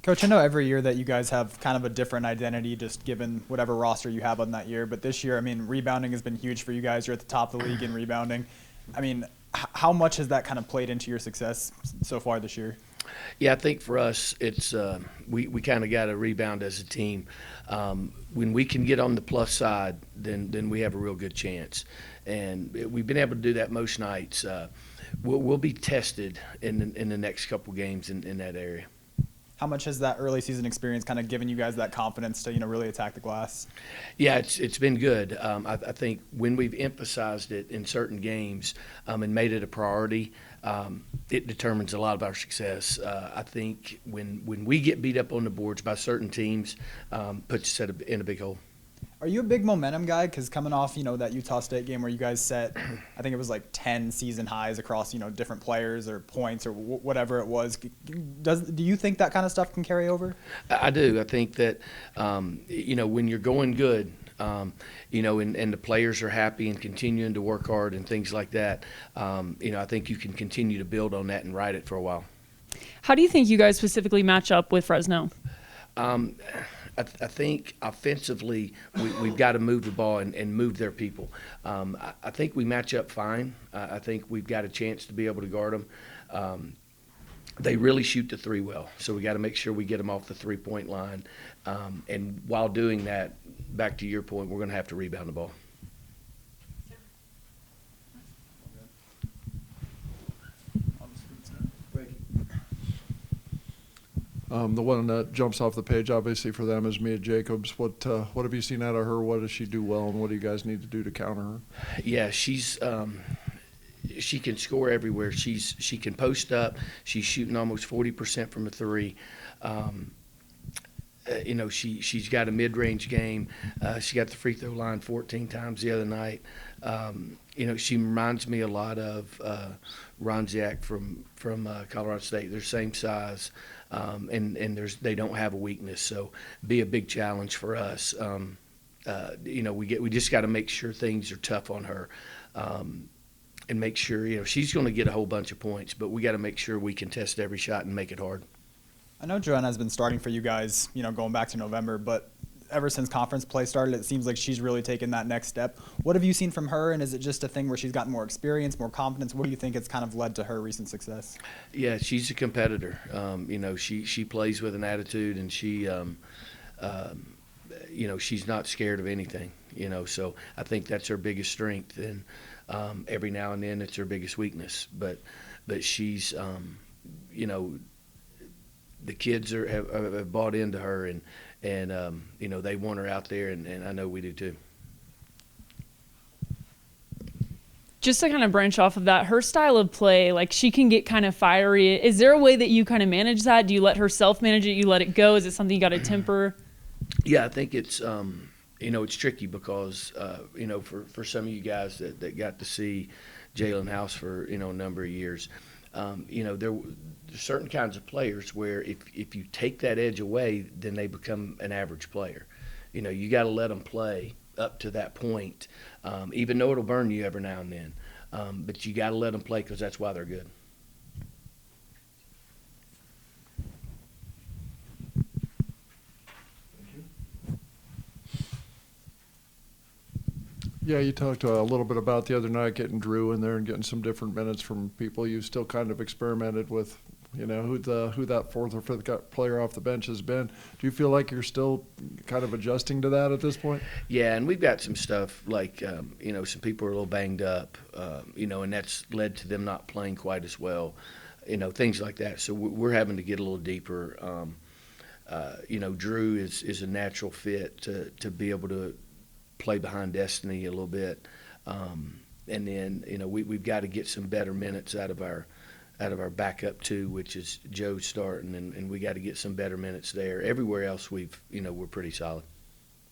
Coach, I know every year that you guys have kind of a different identity just given whatever roster you have on that year. But this year, I mean, rebounding has been huge for you guys. You're at the top of the league in rebounding. I mean, how much has that kind of played into your success so far this year? Yeah, I think for us, it's we kind of got to rebound as a team. When we can get on the plus side, then we have a real good chance, and we've been able to do that most nights. We'll be tested in the next couple games in that area. How much has that early season experience kind of given you guys that confidence to really attack the glass? Yeah, it's been good. I think when we've emphasized it in certain games and made it a priority, it determines a lot of our success. I think when we get beat up on the boards by certain teams, puts us in a big hole. Are you a big momentum guy? Because coming off, that Utah State game where you guys set, I think it was like 10 season highs across, different players or points or whatever it was. Do you think that kind of stuff can carry over? I do. I think that, when you're going good, and the players are happy and continuing to work hard and things like that, I think you can continue to build on that and ride it for a while. How do you think you guys specifically match up with Fresno? I think offensively we've got to move the ball and move their people. I think we match up fine. I think we've got a chance to be able to guard them. They really shoot the three well, so we got to make sure we get them off the three-point line. And while doing that, back to your point, we're going to have to rebound the ball. The one that jumps off the page, obviously, for them is Mia Jacobs. What have you seen out of her? What does she do well, and what do you guys need to do to counter her? Yeah, she can score everywhere. She can post up. She's shooting almost 40% from a three. She's got a mid-range game. She got the free throw line 14 times the other night. She reminds me a lot of Ronziak from Colorado State. They're same size, and they don't have a weakness. So be a big challenge for us. We just got to make sure things are tough on her, and make sure she's going to get a whole bunch of points, but we got to make sure we contest every shot and make it hard. I know Joanna has been starting for you guys, going back to November, but ever since conference play started, it seems like she's really taken that next step. What have you seen from her, and is it just a thing where she's gotten more experience, more confidence? What do you think has kind of led to her recent success? Yeah, she's a competitor. She plays with an attitude, and she, she's not scared of anything. So I think that's her biggest strength, and every now and then it's her biggest weakness. But she's, the kids have bought into her, and they want her out there, and I know we do too. Just to kind of branch off of that, her style of play, like she can get kind of fiery. Is there a way that you kind of manage that? Do you let her self-manage it? You let it go? Is it something you got to temper? Yeah, I think it's it's tricky because for some of you guys that got to see Jalen House for a number of years. There's certain kinds of players where if you take that edge away, then they become an average player. You got to let them play up to that point, even though it'll burn you every now and then. But you got to let them play because that's why they're good. Yeah, you talked a little bit about the other night getting Drew in there and getting some different minutes from people. You still kind of experimented with, who that fourth or fifth player off the bench has been. Do you feel like you're still kind of adjusting to that at this point? Yeah, and we've got some stuff like, some people are a little banged up, and that's led to them not playing quite as well, things like that. So we're having to get a little deeper. Drew is a natural fit to be able to play behind Destiny a little bit, and then we've got to get some better minutes out of our backup too, which is Joe starting, and we got to get some better minutes there. Everywhere else we're pretty solid.